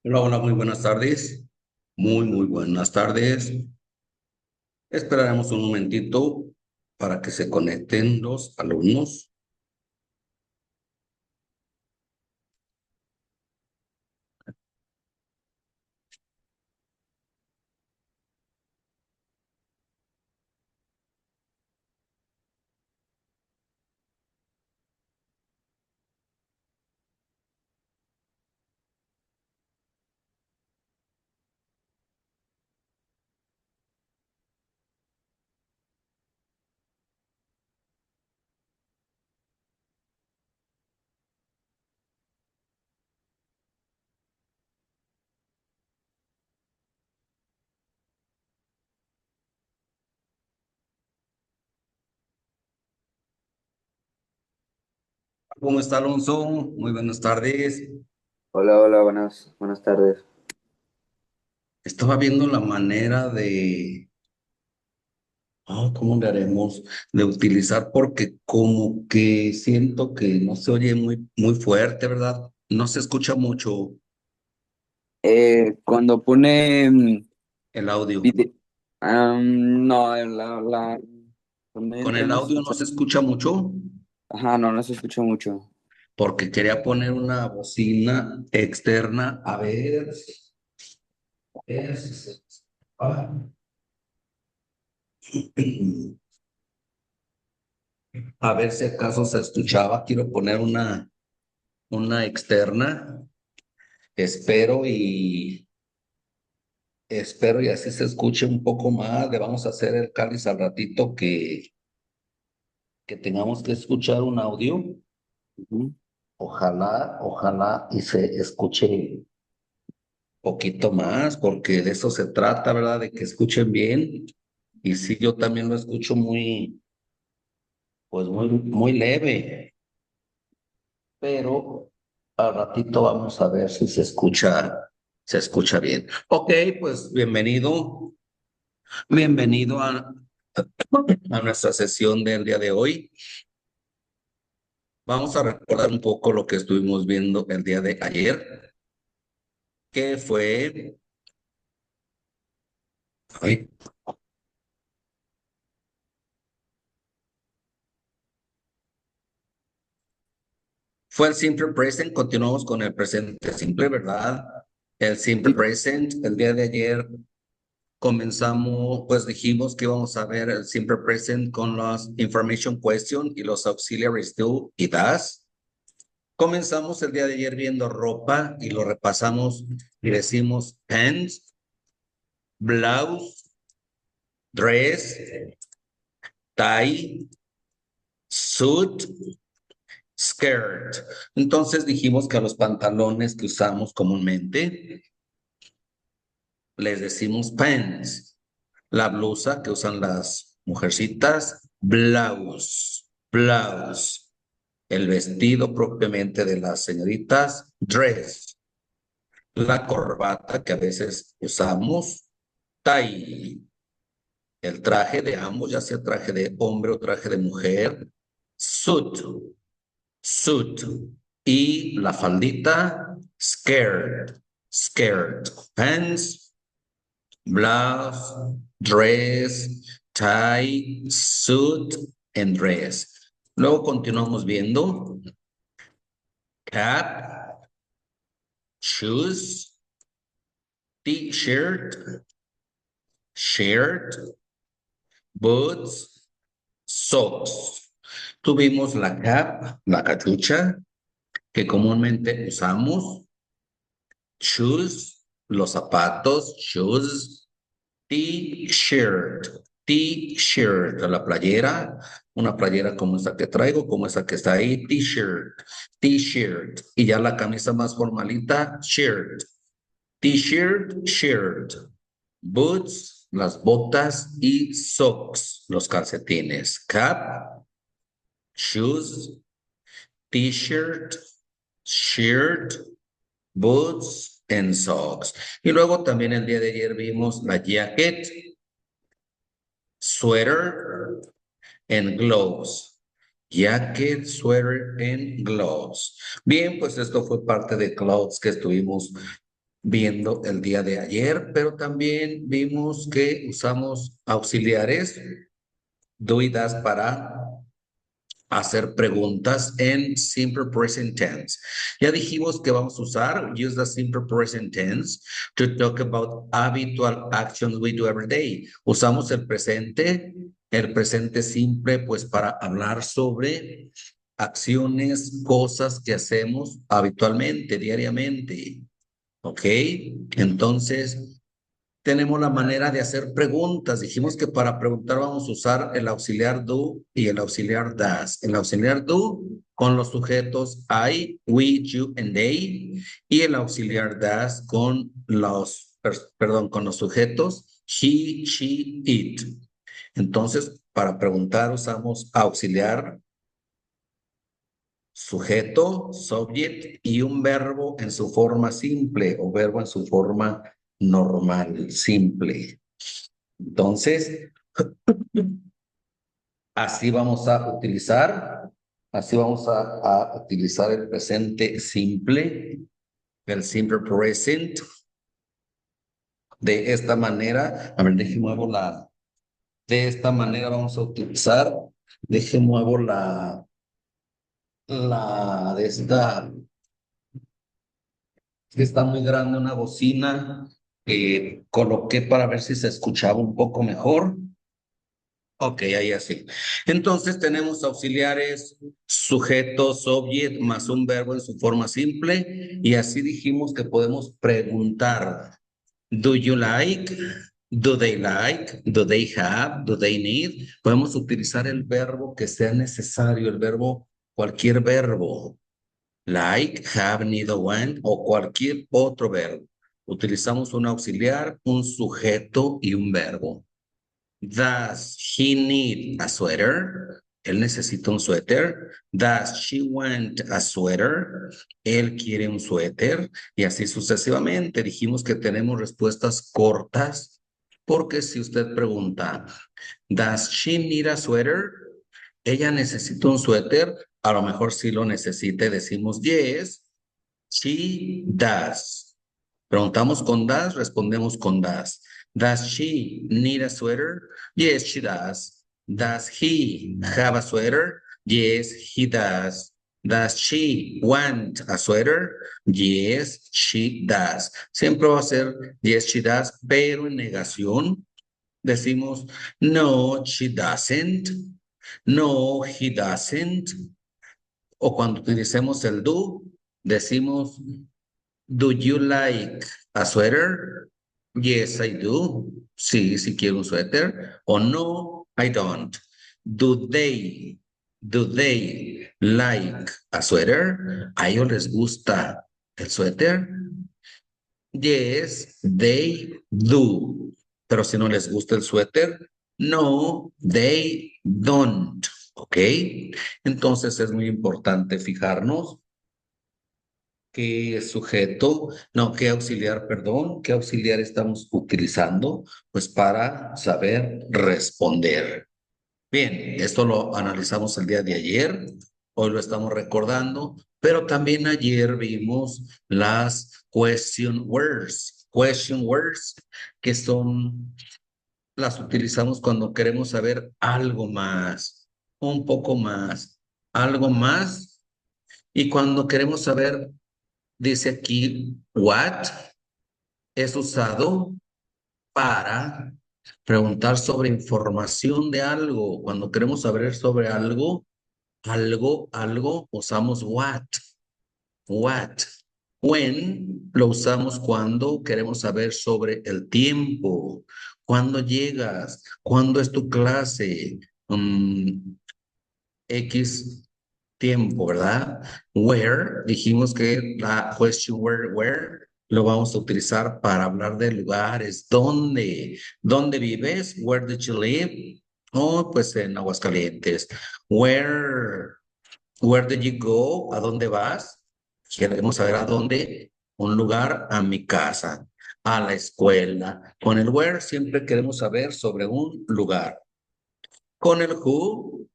Hola, hola, muy buenas tardes. Muy buenas tardes. Esperaremos un momentito para que se conecten los alumnos. ¿Cómo está Alonso? Muy buenas tardes. Hola, hola, buenas tardes. Estaba viendo la manera ¿cómo le haremos? De utilizar porque como que siento que no se oye muy fuerte, ¿verdad? No se escucha mucho Cuando pone el audio. vide- no, cuando Con el entremos, audio no se escucha mucho. ajá, no se escucha mucho. Porque quería poner una bocina externa. A ver si ah, a ver si acaso se escuchaba. Quiero poner una externa. Espero y espero y así se escuche un poco más. Le vamos a hacer el cáliz al ratito que tengamos que escuchar un audio. Ujú. Ojalá y se escuche poquito más, porque de eso se trata, ¿verdad? De que escuchen bien. Y sí, yo también lo escucho pues muy leve, pero al ratito vamos a ver si se escucha bien. Ok, pues bienvenido a nuestra sesión del día de hoy. Vamos a recordar un poco lo que estuvimos viendo el día de ayer, que ay, fue el simple present. Continuamos con el presente simple, ¿verdad? El simple Sí. present, el día de ayer comenzamos, pues dijimos que íbamos a ver el simple present con los information question y los auxiliaries do y das. Comenzamos el día de ayer viendo ropa y lo repasamos y decimos pants, blouse, dress, tie, suit, skirt. Entonces dijimos que a los pantalones que usamos comúnmente les decimos pants. La blusa que usan las mujercitas, blouse. El vestido propiamente de las señoritas, dress. La corbata que a veces usamos, tie. El traje de ambos, ya sea traje de hombre o traje de mujer, suit, suit. Y la faldita, skirt. Pants, blouse, dress, tie, suit and dress. Luego continuamos viendo cap, shoes, t-shirt, shirt, boots, socks. Tuvimos la cap, la cachucha, que comúnmente usamos, shoes, los zapatos, shoes, t-shirt, la playera, una playera como esta que traigo, como esa que está ahí, t-shirt, y ya la camisa más formalita, shirt, boots, las botas y socks, los calcetines, cap, shoes, t-shirt, shirt, boots and socks. Y luego también el día de ayer vimos la jacket, sweater and gloves. Jacket, sweater and gloves. Bien, pues esto fue parte de clothes que estuvimos viendo el día de ayer, pero también vimos que usamos auxiliares, do y das para hacer preguntas en simple present tense. Ya dijimos que vamos a usar use the simple present tense to talk about habitual actions we do every day. Usamos el presente simple, pues para hablar sobre acciones, cosas que hacemos habitualmente, diariamente. ¿Ok? Entonces, tenemos la manera de hacer preguntas. Dijimos que para preguntar vamos a usar el auxiliar do y el auxiliar das. El auxiliar do con los sujetos I, we, you, and they. Y el auxiliar das con con los sujetos he, she, it. Entonces, para preguntar usamos auxiliar, sujeto, subject y un verbo en su forma simple o verbo en su forma normal, simple. Entonces, así vamos a utilizar, a utilizar el presente simple, el simple present. De esta manera, a ver, de esta manera vamos a utilizar, muevo de esta, que está muy grande una bocina que coloqué para ver si se escuchaba un poco mejor. Ok, ahí así. Entonces tenemos auxiliares, sujetos, subject, más un verbo en su forma simple. Y así dijimos que podemos preguntar. Do you like? Do they like? Do they have? Do they need? Podemos utilizar el verbo que sea necesario, el verbo, cualquier verbo. Like, have, need o want o cualquier otro verbo. Utilizamos un auxiliar, un sujeto y un verbo. Does he need a sweater? Él necesita un suéter. Does she want a sweater? Él quiere un suéter. Y así sucesivamente. Dijimos que tenemos respuestas cortas, porque si usted pregunta, Does she need a sweater? Ella necesita un suéter. A lo mejor si lo necesite, decimos yes, she does. Preguntamos con does, respondemos con does. Does she need a sweater? Yes, she does. Does he have a sweater? Yes, he does. Does she want a sweater? Yes, she does. Siempre va a ser yes, she does, pero en negación decimos no, she doesn't. No, he doesn't. O cuando utilicemos el do, decimos do you like a sweater? Yes, I do. Sí, sí quiero un suéter. O no, I don't. Do they, do they like a sweater? ¿A ellos les gusta el suéter? Yes, they do. Pero si no les gusta el suéter, no, they don't. ¿Ok? Entonces es muy importante fijarnos qué sujeto, no, qué auxiliar, perdón, qué auxiliar estamos utilizando, pues para saber responder. Bien, esto lo analizamos el día de ayer, hoy lo estamos recordando, pero también ayer vimos las question words, que son, las utilizamos cuando queremos saber algo más, un poco más, algo más, y cuando queremos saber, dice aquí, what, es usado para preguntar sobre información de algo. Cuando queremos saber sobre algo, usamos what. What. When lo usamos cuando queremos saber sobre el tiempo. ¿Cuándo llegas? ¿Cuándo es tu clase? X tiempo, ¿verdad? Where, dijimos que la question where lo vamos a utilizar para hablar de lugares. ¿Dónde? ¿Dónde vives? Where did you live? Oh, pues en Aguascalientes. Where did you go? ¿A dónde vas? Queremos saber a dónde. Un lugar, a mi casa, a la escuela. Con el where siempre queremos saber sobre un lugar. Con el who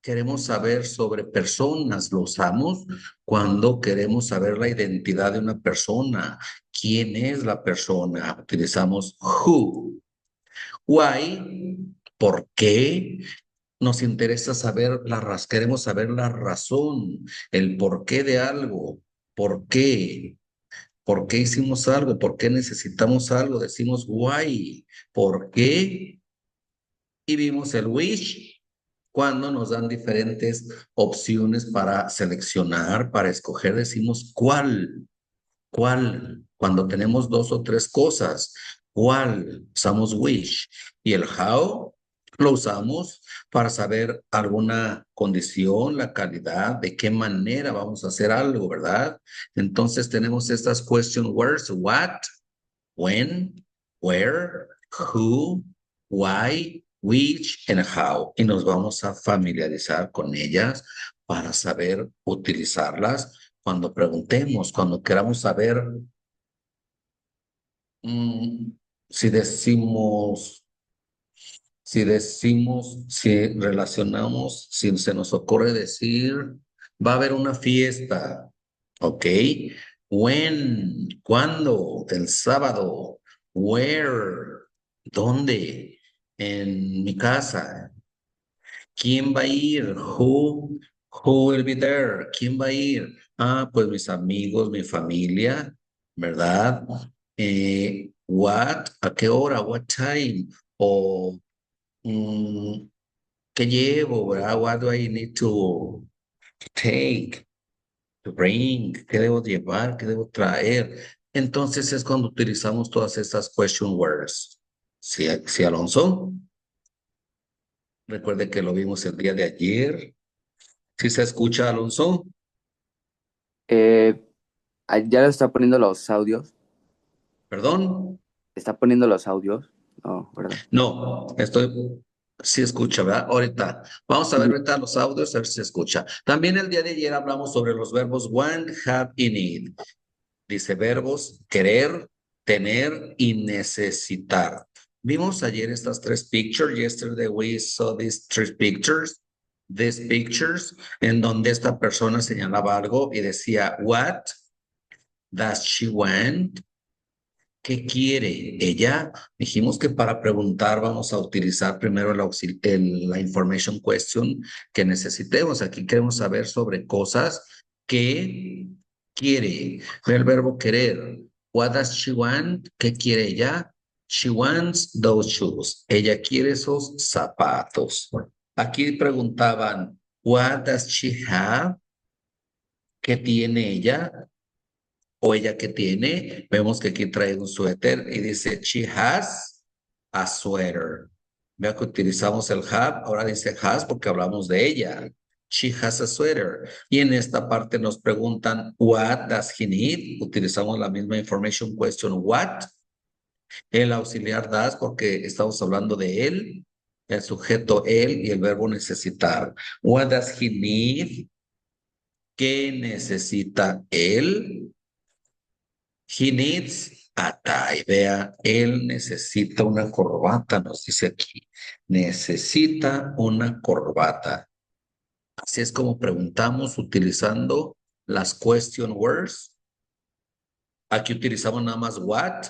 queremos saber sobre personas, lo usamos cuando queremos saber la identidad de una persona. ¿Quién es la persona? Utilizamos who. Why, ¿por qué? Nos interesa saber queremos saber la razón, el porqué de algo. ¿Por qué? ¿Por qué hicimos algo? ¿Por qué necesitamos algo? Decimos why. ¿Por qué? Y vimos el which cuando nos dan diferentes opciones para seleccionar, para escoger, decimos cuál. ¿Cuál? Cuando tenemos dos o tres cosas. ¿Cuál? Usamos which. Y el how lo usamos para saber alguna condición, la calidad, de qué manera vamos a hacer algo, ¿verdad? Entonces tenemos estas question words, what, when, where, who, why, which, and how. Y nos vamos a familiarizar con ellas para saber utilizarlas cuando preguntemos, cuando queramos saber mm, si decimos, si relacionamos, si se nos ocurre decir, va a haber una fiesta, ¿ok? When, ¿cuándo? El sábado. Where, ¿dónde? En mi casa. ¿Quién va a ir? Who will be there? ¿Quién va a ir? Ah, pues mis amigos, mi familia, ¿verdad? What? ¿A qué hora? What time? O mm, ¿qué llevo? ¿Verdad? What do I need to take, to bring? ¿Qué debo llevar? ¿Qué debo traer? Entonces es cuando utilizamos todas estas question words. ¿Sí, sí, Alonso? Recuerde que lo vimos el día de ayer. ¿Sí se escucha, Alonso? Eh, ¿Ya le está poniendo los audios? ¿Perdón? ¿Está poniendo los audios? No, ¿verdad? No, sí escucha, ¿verdad? Ahorita. Vamos a ver Ujú. ahorita los audios, a ver si se escucha. También el día de ayer hablamos sobre los verbos want, have y need. Dice verbos querer, tener y necesitar. Vimos ayer estas tres pictures. Yesterday we saw these pictures, en donde esta persona señalaba algo y decía, what does she want? ¿Qué quiere ella? Dijimos que para preguntar vamos a utilizar primero la information question que necesitemos. Aquí queremos saber sobre cosas que quiere. Ve el verbo querer. What does she want? ¿Qué quiere ella? She wants those shoes. Ella quiere esos zapatos. Aquí preguntaban, what does she have? ¿Qué tiene ella? O ella que tiene, vemos que aquí trae un suéter y dice, she has a sweater. Vea que utilizamos el have, ahora dice has porque hablamos de ella. She has a sweater. Y en esta parte nos preguntan, what does he need? Utilizamos la misma information question, what. El auxiliar does porque estamos hablando de él, el sujeto él y el verbo necesitar. What does he need? ¿Qué necesita él? He needs a tie. Vea, él necesita una corbata, nos dice aquí. Necesita una corbata. Así es como preguntamos utilizando las question words. Aquí utilizamos nada más what,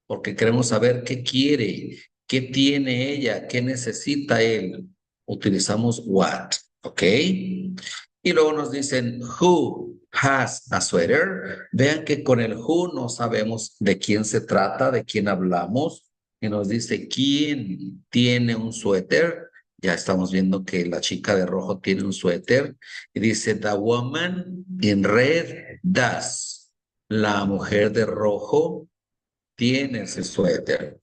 porque queremos saber qué quiere, qué tiene ella, qué necesita él. Utilizamos what, ¿ok? Y luego nos dicen who has a sweater. Vean que con el who no sabemos de quién se trata, de quién hablamos. Y nos dice quién tiene un suéter. Ya estamos viendo que la chica de rojo tiene un suéter. Y dice the woman in red does. La mujer de rojo tiene ese suéter.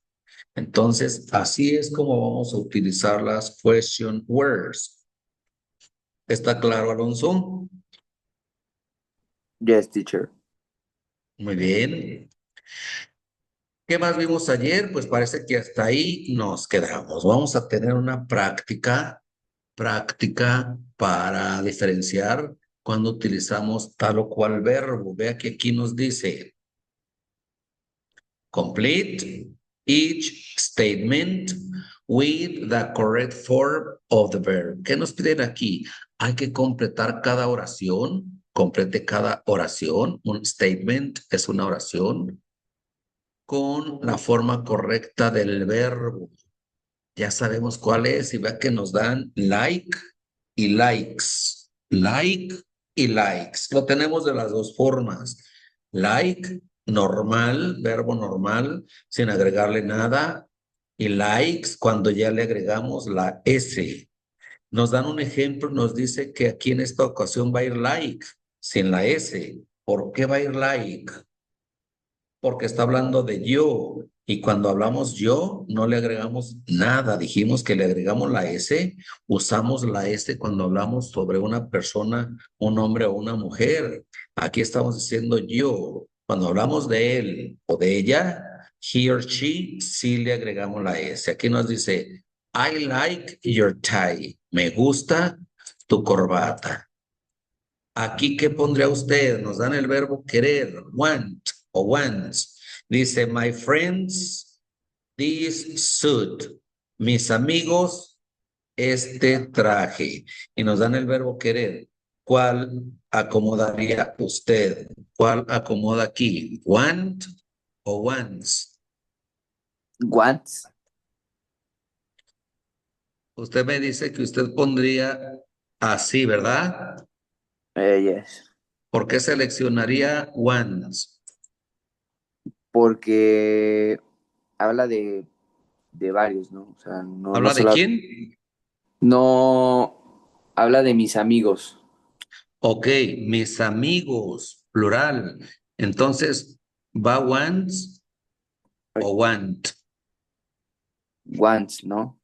Entonces, así es como vamos a utilizar las question words. ¿Está claro, Alonso? Yes, teacher. Muy bien. ¿Qué más vimos ayer? Pues parece que hasta ahí nos quedamos. Vamos a tener una práctica para diferenciar cuando utilizamos tal o cual verbo. Vea que aquí nos dice complete each statement with the correct form of the verb. ¿Qué nos piden aquí? Hay que completar cada oración. Complete cada oración. Un statement es una oración con la forma correcta del verbo. Ya sabemos cuál es y vea que nos dan like y likes. Like y likes. Lo tenemos de las dos formas. Like, normal, verbo normal, sin agregarle nada. Y likes cuando ya le agregamos la S. Nos dan un ejemplo, nos dice que aquí en esta ocasión va a ir like, sin la S. ¿Por qué va a ir like? Porque está hablando de yo. Y cuando hablamos yo, no le agregamos nada. Dijimos que le agregamos la S. Usamos la S cuando hablamos sobre una persona, un hombre o una mujer. Aquí estamos diciendo yo. Cuando hablamos de él o de ella, he or she, sí le agregamos la S. Aquí nos dice, I like your tie. Me gusta tu corbata. Aquí, ¿qué pondría usted? Nos dan el verbo querer, want o wants. Dice, my friends, this suit. Mis amigos, este traje. Y nos dan el verbo querer. ¿Cuál acomodaría usted? ¿Cuál acomoda aquí? ¿Want o wants? Wants. Usted me dice que usted pondría así, ¿verdad? Yes. ¿Por qué seleccionaría wants? Porque habla de varios, ¿no? O sea, no ¿Habla de solo, quién? no habla de mis amigos. Ok, mis amigos, plural. Entonces, ¿va once Ay, o want? wants, ¿no?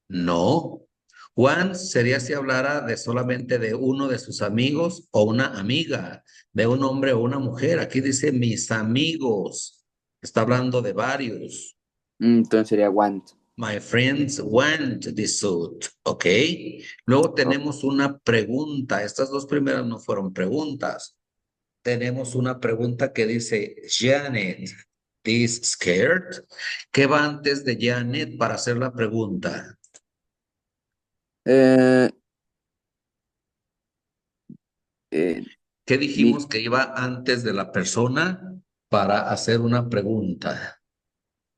No. Once sería si hablara de solamente de uno de sus amigos o una amiga, de un hombre o una mujer. Aquí dice mis amigos. Está hablando de varios. Entonces sería want. My friends want this suit. Ok. Luego Oh, tenemos una pregunta. Estas dos primeras no fueron preguntas. Tenemos una pregunta que dice, Janet, is scared? ¿Qué va antes de Janet para hacer la pregunta? eh, eh, ¿Qué need, dijimos que iba antes de la persona para hacer una pregunta?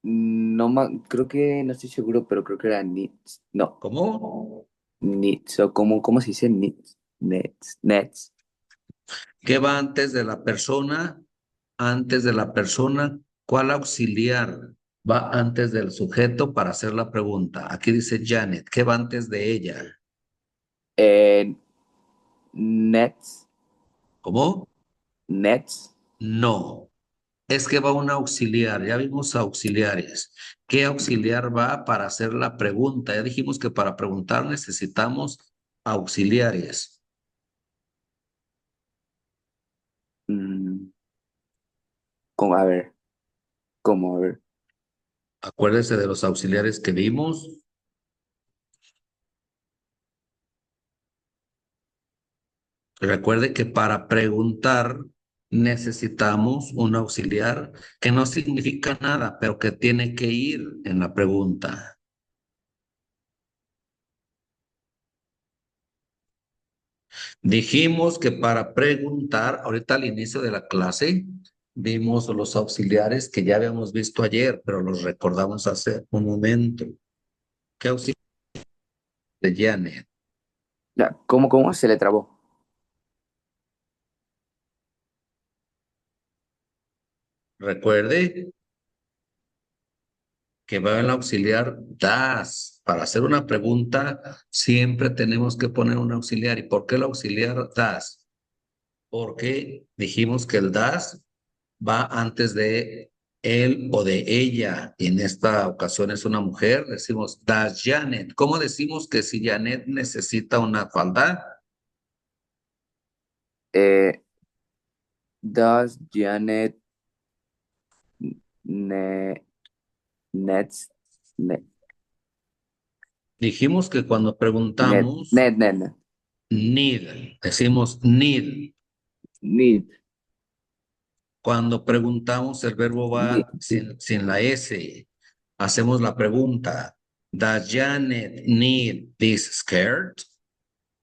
no creo que, no estoy seguro, pero creo que era needs. No, ¿Cómo? needs, o cómo se dice needs, nets. ¿Qué va antes de la persona? Antes de la persona, ¿cuál auxiliar va antes del sujeto para hacer la pregunta? Aquí dice Janet, ¿qué va antes de ella? Eh, nets, ¿Cómo? nets. No. Es que va un auxiliar, ya vimos auxiliares. ¿Qué auxiliar va para hacer la pregunta? Ya dijimos que para preguntar necesitamos auxiliares. mm, como, a ver, como, a ver. Acuérdese de los auxiliares que vimos. Recuerde que para preguntar necesitamos un auxiliar que no significa nada, pero que tiene que ir en la pregunta. Dijimos que para preguntar, ahorita al inicio de la clase, vimos los auxiliares que ya habíamos visto ayer, pero los recordamos hace un momento. ¿Qué auxiliar de Janet? Ya, ¿cómo se le trabó? Recuerde que va el auxiliar das. Para hacer una pregunta, siempre tenemos que poner un auxiliar. ¿Y por qué el auxiliar das? Porque dijimos que el das va antes de él o de ella. Y en esta ocasión es una mujer. Decimos, das Janet. ¿Cómo decimos que si Janet necesita una falda? Eh, does Janet ne, nets, net, Dijimos que cuando net, preguntamos net, net, net, need, decimos need. need, Cuando preguntamos, el verbo need, va sin la S. Hacemos la pregunta. Does Janet need this skirt?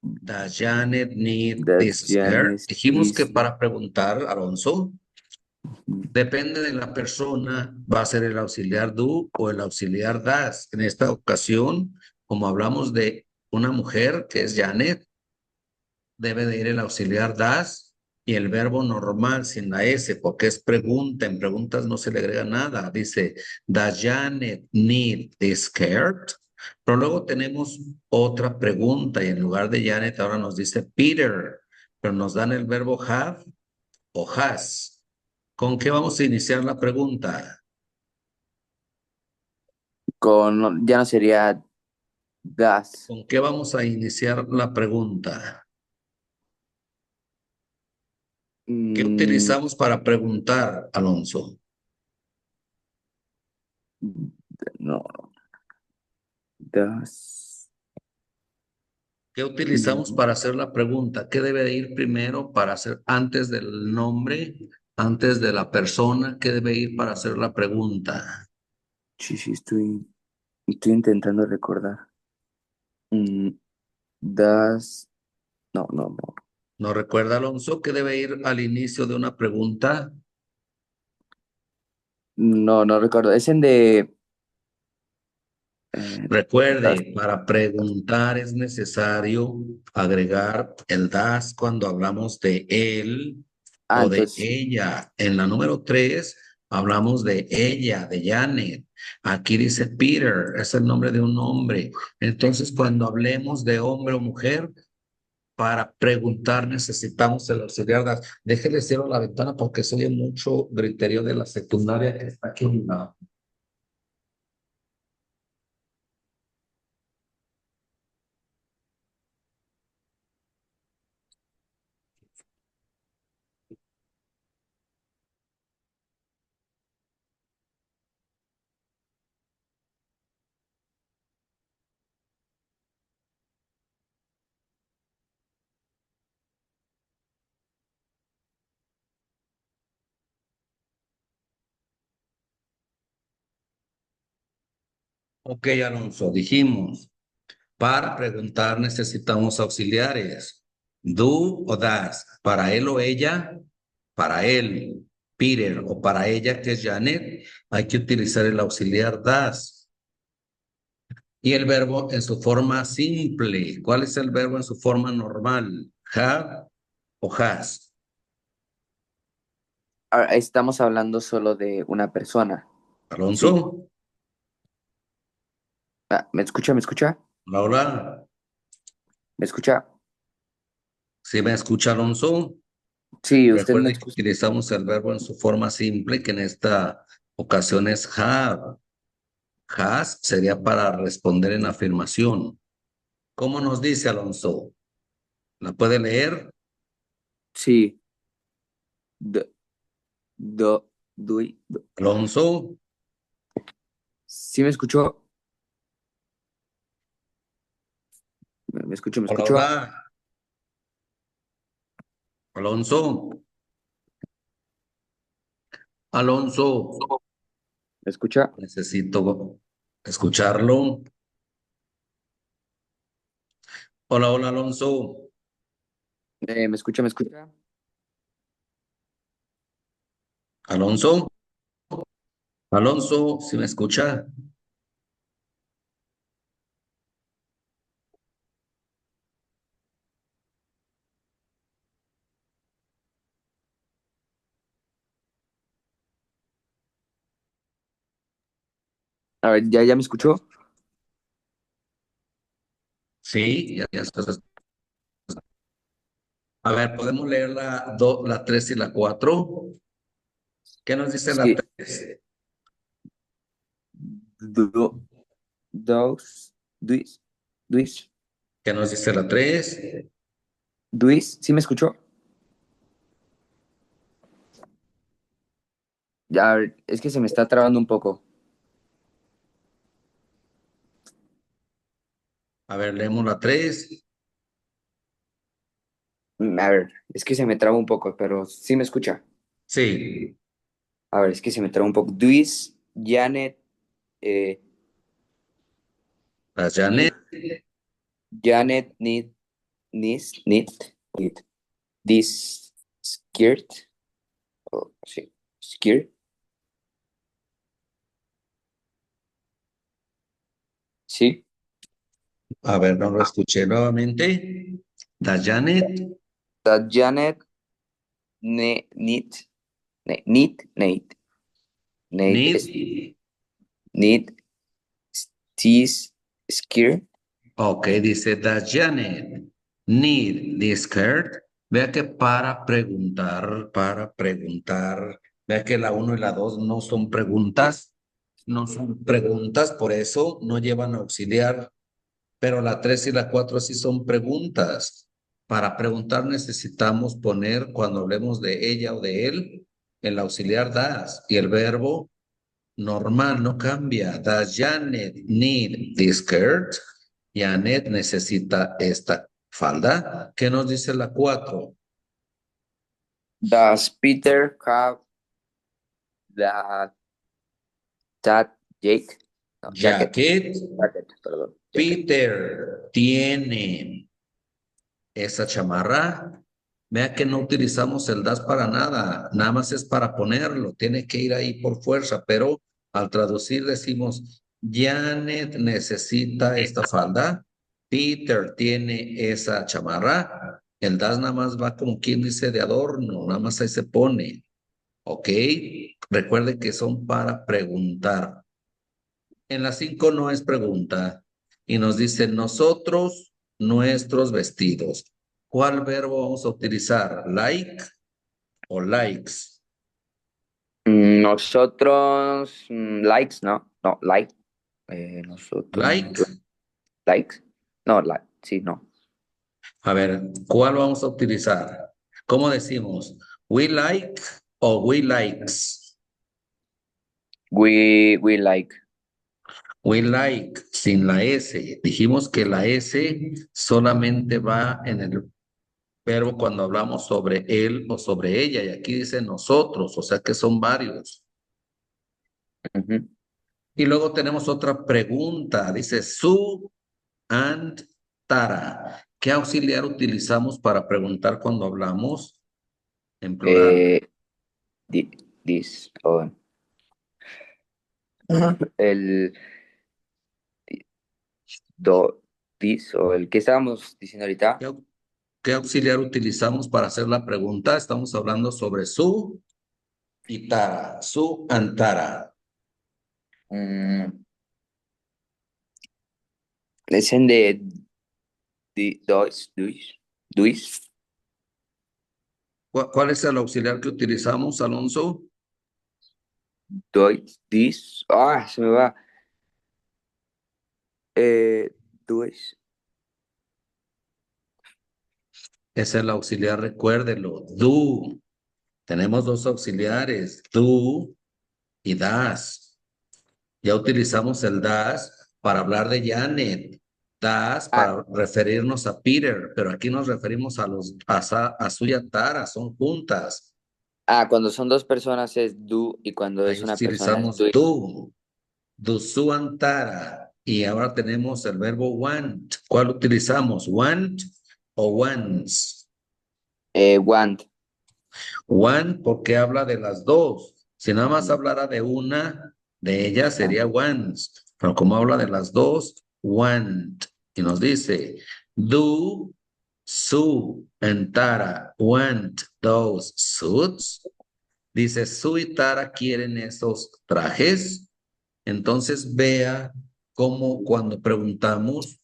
Does Janet need this Does skirt? Janice Dijimos que this? para preguntar, Alonso, depende de la persona, va a ser el auxiliar do o el auxiliar das. En esta ocasión, como hablamos de una mujer que es Janet, debe de ir el auxiliar das y el verbo normal sin la S, porque es pregunta. En preguntas no se le agrega nada. Dice, does Janet need this skirt? Pero luego tenemos otra pregunta y en lugar de Janet ahora nos dice Peter, pero nos dan el verbo have o has. ¿Con qué vamos a iniciar la pregunta? Ya no sería das. ¿Con qué vamos a iniciar la pregunta? ¿Qué Mm, utilizamos para preguntar, Alonso? no, das. ¿Qué utilizamos Mm, para hacer la pregunta? ¿Qué debe de ir primero para hacer antes del nombre, antes de la persona? ¿Qué debe ir para hacer la pregunta? sí, sí, estoy intentando recordar. Mm, das. No, no, no. ¿No recuerda, Alonso? ¿Qué debe ir al inicio de una pregunta? No, no recuerdo. Es en de das. Recuerde, para preguntar es necesario agregar el das cuando hablamos de él Ah, o de entonces, ella. En la número 3 hablamos de ella, de Janet. Aquí dice Peter, es el nombre de un hombre. Entonces, cuando hablemos de hombre o mujer, para preguntar necesitamos el auxiliar das. Déjele cierro la ventana porque se oye mucho griterío de la secundaria que está aquí a un lado. Ok, Alonso, dijimos. Para preguntar necesitamos auxiliares. Do o das. Para él o ella, para él, Peter, o para ella, que es Janet, hay que utilizar el auxiliar das. Y el verbo en su forma simple. ¿Cuál es el verbo en su forma normal? Have o has. ahora estamos hablando solo de una persona. Sí. Alonso, Ah, ¿me escucha? ¿Me escucha? Laura, ¿Me escucha? ¿si me escucha Alonso? Sí, usted me Recuerde que escucha. utilizamos el verbo en su forma simple, que en esta ocasión es have. Has sería para responder en afirmación. ¿Cómo nos dice Alonso? ¿La puede leer? Sí. Do, do, do. Alonso, ¿Sí me escuchó? ¿Me escuchó? ¿Me hola, escuchó? hola. Alonso, Alonso, ¿Me escucha? necesito escucharlo. Hola, hola, Alonso. ¿Me escucha? ¿Me escucha? Alonso, Alonso, ¿si me escucha? A ver, ¿ya me escuchó? Sí, ya estás. A ver, ¿podemos leer la 3 y la 4? ¿Qué nos dice la Sí. 3? Do, dos, duis, duis, ¿Qué nos dice la 3? duis. ¿Sí me escuchó? Ya, a ver, es que se me está trabando un poco. A ver, leemos la 3. A ver, es que se me traba un poco, pero sí me escucha. Sí. A ver, es que se me traba un poco. Duis, Janet, eh, Does Janet Janet need this skirt. Oh, sí. Skirt. Sí. A ver, no lo escuché nuevamente. Does Janet That Janet need need? need this skirt. Ok, dice, does Janet need this skirt? Vea que para preguntar, vea que la uno y la 2 no son preguntas, por eso no llevan auxiliar, pero la 3 y la 4 sí son preguntas. Para preguntar necesitamos poner, cuando hablemos de ella o de él, el auxiliar das y el verbo normal, no cambia. Does Janet need this skirt? Janet necesita esta falda. ¿Qué nos dice la 4? Does Peter have that that Jake? No, jacket. Jacket. Jacket, perdón. Jacket. Peter tiene esa chamarra. Vea que no utilizamos el das para nada, nada más es para ponerlo, tiene que ir ahí por fuerza, pero al traducir decimos, Janet necesita esta falda, Peter tiene esa chamarra, el das nada más va como quien dice de adorno, nada más ahí se pone, ¿ok? Recuerde que son para preguntar. En la 5 no es pregunta y nos dice nosotros, nuestros vestidos. ¿Cuál verbo vamos a utilizar? ¿Like o likes? Nosotros, likes, ¿no? No, like. Like. Nosotros, likes. No, like, sí, no. A ver, ¿cuál vamos a utilizar? ¿Cómo decimos? ¿We like o we likes? We like. We like sin la S. Dijimos que la S solamente va en el verbo cuando hablamos sobre él o sobre ella y aquí dice nosotros, o sea que son varios. Ujú. Y luego tenemos otra pregunta, dice Sue and Tara. ¿Qué auxiliar utilizamos para preguntar cuando hablamos en plural? Eh, this, el do, this, o el que estábamos diciendo ahorita. ¿Qué, qué auxiliar utilizamos para hacer la pregunta? Estamos hablando sobre Sue y Tara. Sue and Tara. mm, es en de, dois. ¿Cuál es el auxiliar que utilizamos, Alonso? This, se me va. Dois. Es el auxiliar, recuérdelo, do. Tenemos dos auxiliares, do y das. Ya utilizamos el das para hablar de Janet, das Ah, para referirnos a Peter, pero aquí nos referimos a Sue y a Tara, son juntas. cuando son dos personas es do y cuando Ahí es una persona es utilizamos dois. do Sue and Tara. Y ahora tenemos el verbo want. ¿Cuál utilizamos? Want o wants. Want. Want porque habla de las dos. Si nada más Mm, hablara de una de ellas ah, sería wants, pero como habla de las dos, want. Y nos dice, do Sue and Tara want those suits? Dice, Sue y Tara quieren esos trajes. Entonces vea cómo cuando preguntamos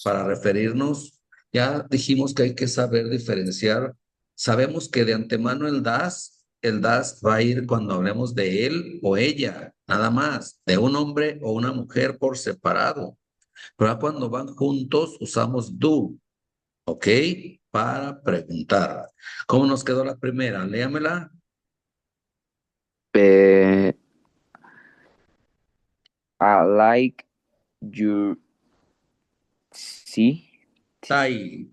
para referirnos, ya dijimos que hay que saber diferenciar. Sabemos que de antemano el das va a ir cuando hablemos de él o ella, nada más, de un hombre o una mujer por separado. Pero ya cuando van juntos usamos do, ¿ok? Para preguntar. ¿Cómo nos quedó la primera? Léamela. eh, I like your, sí, Tai.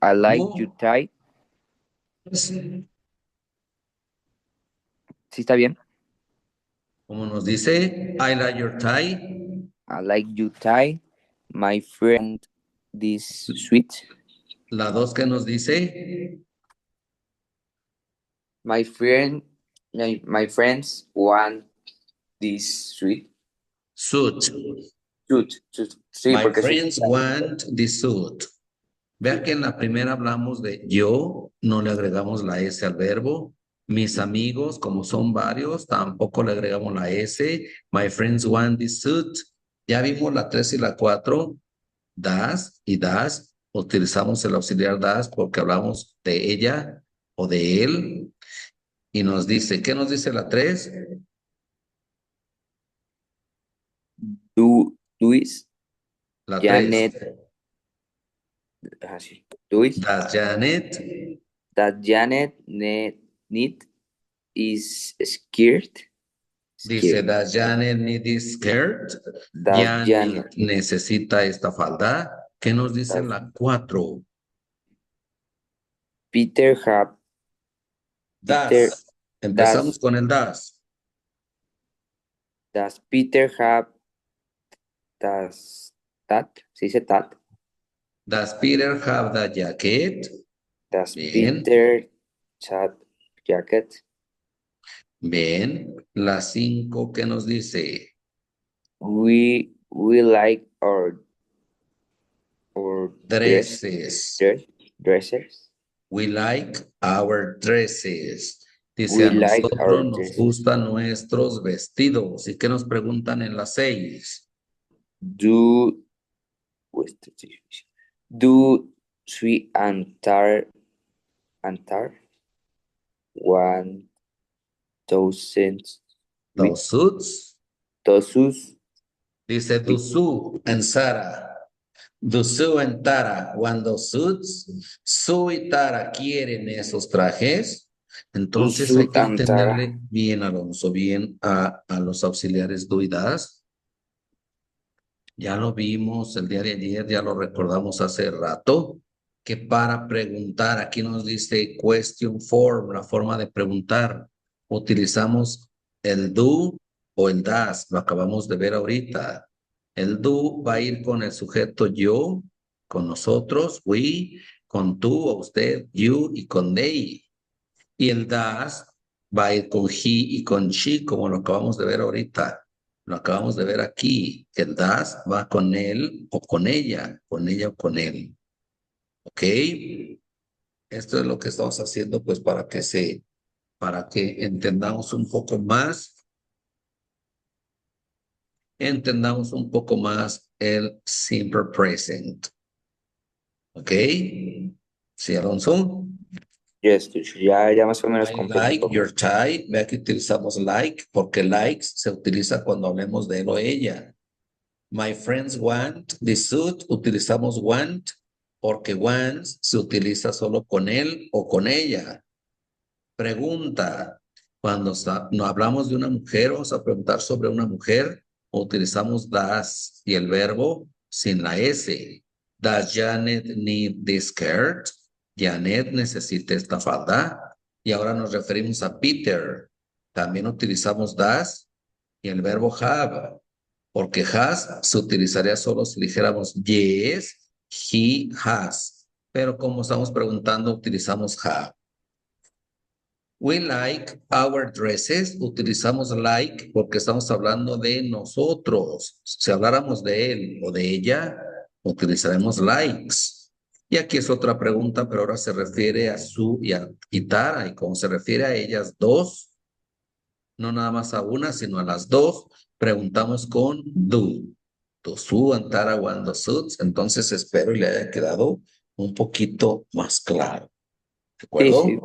I like your ¿Cómo? tie. ¿Sí está bien? Como nos dice, I like your tie. I like you tie. My friend, this sweet. La 2 que nos dice, My friends want this sweet. suit. Suit. Sí, My porque friends want this suit. Vea que en la primera hablamos de yo, no le agregamos la S al verbo. Mis amigos, como son varios, tampoco le agregamos la S. My friends want this suit. Ya vimos la 3 y la 4. Das y das. Utilizamos el auxiliar das porque hablamos de ella o de él. Y nos dice, ¿qué nos dice la 3? Luis, La Janet, 3. sí. Luis, Das Janet. that Janet need is scared. Dice, does Janet need this skirt? That Janet, Janet necesita esta falda. ¿Qué nos dice that la 4? Peter have Peter Das. Empezamos con el das. does Peter have that? ¿Se dice that? Does Peter have the jacket? Does Bien. Peter have jacket? Bien. La 5, ¿qué nos dice? We like our Dresses. dressers. We like our dresses. Dice, We a like our nosotros nos dresses. gustan nuestros vestidos. ¿Y qué nos preguntan en la 6? Do sweet and tar 1000 Those suits. tosus Dice Dusu en Sara. Dusu en Tara. Cuando Suits, Su y Tara quieren esos trajes, entonces hay suit que and tara. entenderle bien, Alonso, bien a los auxiliares do y das. Ya lo vimos el día de ayer, ya lo recordamos hace rato, que para preguntar, aquí nos dice question form, la forma de preguntar, utilizamos el do o el das, lo acabamos de ver ahorita. El do va a ir con el sujeto yo, con nosotros, we, con tú o usted, you y con they. Y el das va a ir con he y con she, como lo acabamos de ver ahorita. Lo acabamos de ver aquí, que el das va con él o con ella o con él. ¿Ok? Esto es lo que estamos haciendo, pues, para que entendamos un poco más el simple present. ¿Ok? ¿Sí, Alonso? Yes, teacher. Ya más o menos I comprendí un like poco. your tie. Vea que utilizamos like porque likes se utiliza cuando hablemos de él o ella. My friends want the suit. Utilizamos want porque wants se utiliza solo con él o con ella. Pregunta. Cuando no hablamos de una mujer, vamos a preguntar sobre una mujer, utilizamos does y el verbo sin la S. Does Janet need this skirt? Janet necesita esta falda. Y ahora nos referimos a Peter. También utilizamos does y el verbo have, porque has se utilizaría solo si dijéramos yes, he has. Pero como estamos preguntando, utilizamos have. We like our dresses. Utilizamos like porque estamos hablando de nosotros. Si habláramos de él o de ella, utilizaremos likes. Y aquí es otra pregunta, pero ahora se refiere a su y a Tara. Y como se refiere a ellas dos, no nada más a una, sino a las dos, preguntamos con do. To su and Tara want the suits. Entonces espero y le haya quedado un poquito más claro. ¿De acuerdo? Sí,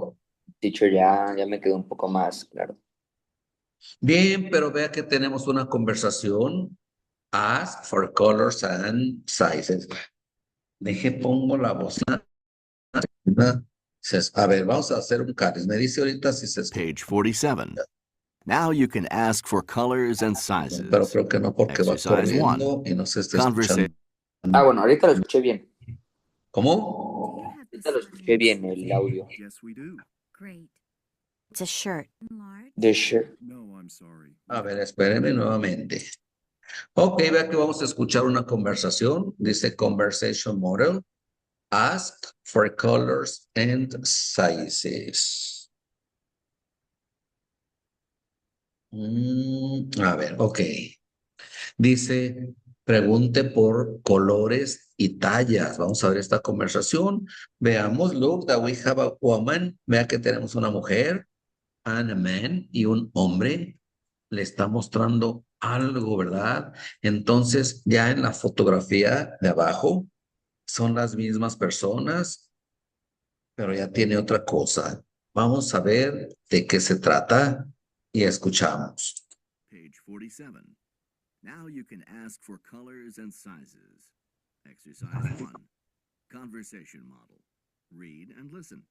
teacher, ya me quedó un poco más claro. Bien, pero vea que tenemos una conversación. Ask for colors and sizes. Pongo la bocina. A ver, vamos a hacer un caris. Me dice ahorita si se escucha. Page 47. Now you can ask for colors and Pero sizes. creo que no porque va Exercise corriendo y no se está Conversation. escuchando. Bueno, ahorita lo escuché bien. ¿Cómo? Ahorita lo escuché bien el audio. Yes, we do. Great. It's a shirt. The shirt. No, I'm sorry. A ver, espéreme nuevamente. Ok, vea que vamos a escuchar una conversación. Dice conversation model. Ask for colors and sizes. A ver, ok. Dice, pregunte por colores y tallas. Vamos a ver esta conversación. Veamos, look that we have a woman. Vea que tenemos una mujer, and a man y un hombre. Le está mostrando algo, ¿verdad? Entonces, ya en la fotografía de abajo son las mismas personas, pero ya tiene otra cosa. Vamos a ver de qué se trata y escuchamos. Page 47. Now you can ask for colors and sizes. Exercise 1. Conversation model. Read and listen.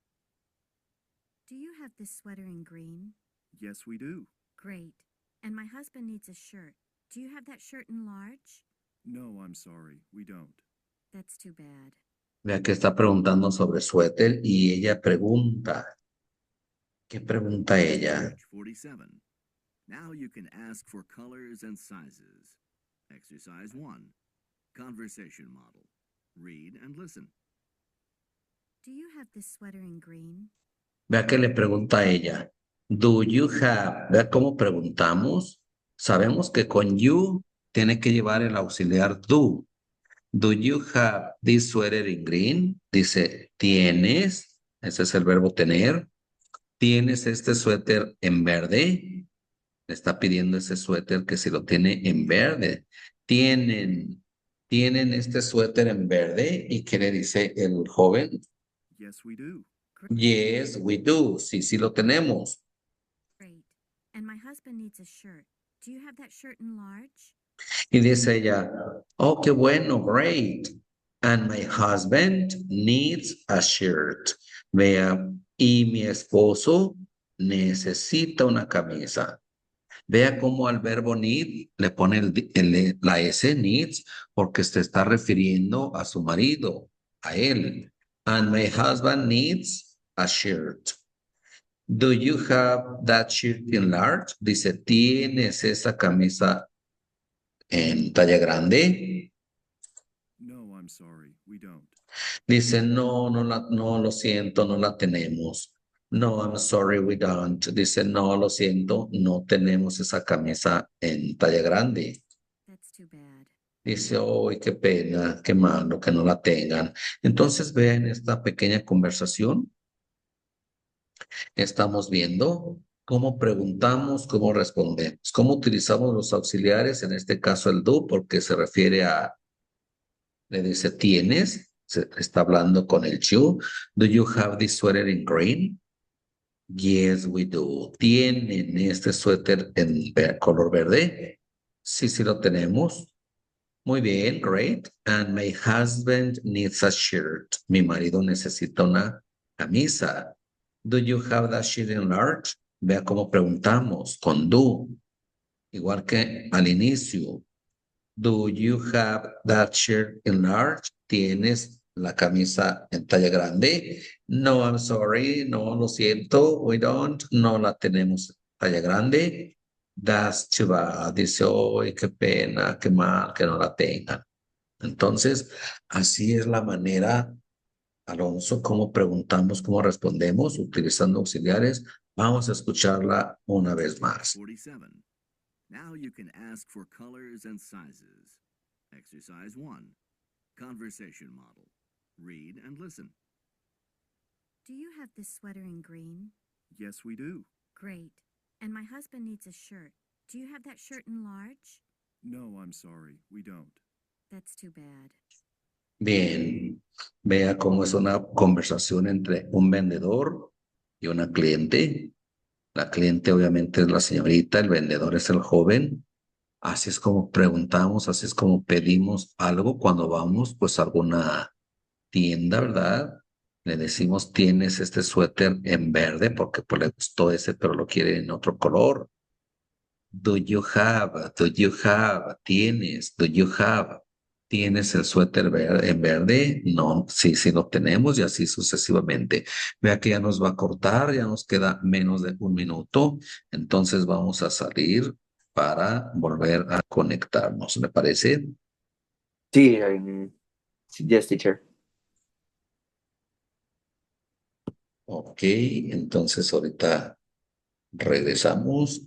Do you have this sweater in green? Yes, we do. Great. And my husband needs a shirt. Do you have that shirt in large? No, I'm sorry, we don't. That's too bad. Vea que está preguntando sobre suéter y ella pregunta. ¿Qué pregunta ella? Page 47. Now you can ask for colors and sizes. Exercise 1. Conversation model. Read and listen. Do you have this sweater in green? Vea que le pregunta a ella. Do you have? Vea cómo preguntamos. Sabemos que con you tiene que llevar el auxiliar do. Do you have this sweater in green? Dice, ¿tienes? Ese es el verbo tener. ¿Tienes este suéter en verde? Le está pidiendo ese suéter que si lo tiene en verde. ¿Tienen este suéter en verde? ¿Y qué le dice el joven? Yes, we do. Yes, we do. Sí, sí lo tenemos. Great. And my husband needs a shirt. Do you have that shirt in large? Y dice ella, oh, qué bueno, great. And my husband needs a shirt. Vea, y mi esposo necesita una camisa. Vea cómo al verbo need le pone la S, needs, porque se está refiriendo a su marido, a él. And my husband needs a shirt. Do you have that shirt in large? Dice, ¿tienes esa camisa en talla grande? No, I'm sorry, we don't. Dice, no, no, lo siento, no la tenemos. No, I'm sorry, we don't. Dice, no, lo siento, no tenemos esa camisa en talla grande. That's too bad. Dice, oh, qué pena, qué malo que no la tengan. Entonces, vean esta pequeña conversación. Estamos viendo cómo preguntamos, cómo respondemos, cómo utilizamos los auxiliares, en este caso el do, porque se refiere a, le dice, ¿tienes? Se está hablando con el you. Do you have this sweater in green? Yes, we do. ¿Tienen este suéter en color verde? Sí, sí lo tenemos. Muy bien, great. And my husband needs a shirt. Mi marido necesita una camisa. Do you have that shirt in large? Vea cómo preguntamos con do. Igual que al inicio. Do you have that shirt in large? ¿Tienes la camisa en talla grande? No, I'm sorry. No, lo siento. We don't. No la tenemos en talla grande. That's too bad. Dice, oh, qué pena, qué mal que no la tengan. Entonces, así es la manera, Alonso, cómo preguntamos, cómo respondemos, utilizando auxiliares. Vamos a escucharla una vez más. 47. Now you can ask for colors and sizes. Exercise 1. Conversation model. Read and listen. Do you have this sweater in green? Yes, we do. Great. And my husband needs a shirt. Do you have that shirt in large? No, I'm sorry, we don't. That's too bad. Bien, vea cómo es una conversación entre un vendedor y una cliente. La cliente obviamente es la señorita, el vendedor es el joven. Así es como preguntamos, así es como pedimos algo cuando vamos pues a alguna tienda, ¿verdad? Le decimos, ¿tienes este suéter en verde? Porque pues le gustó ese, pero lo quiere en otro color. Do you have, tienes, do you have, ¿tienes el suéter en verde? No, sí, sí lo tenemos y así sucesivamente. Vea que ya nos va a cortar, ya nos queda menos de un minuto, entonces vamos a salir para volver a conectarnos, ¿me parece? Sí, sí, yes, teacher. Ok, entonces ahorita regresamos.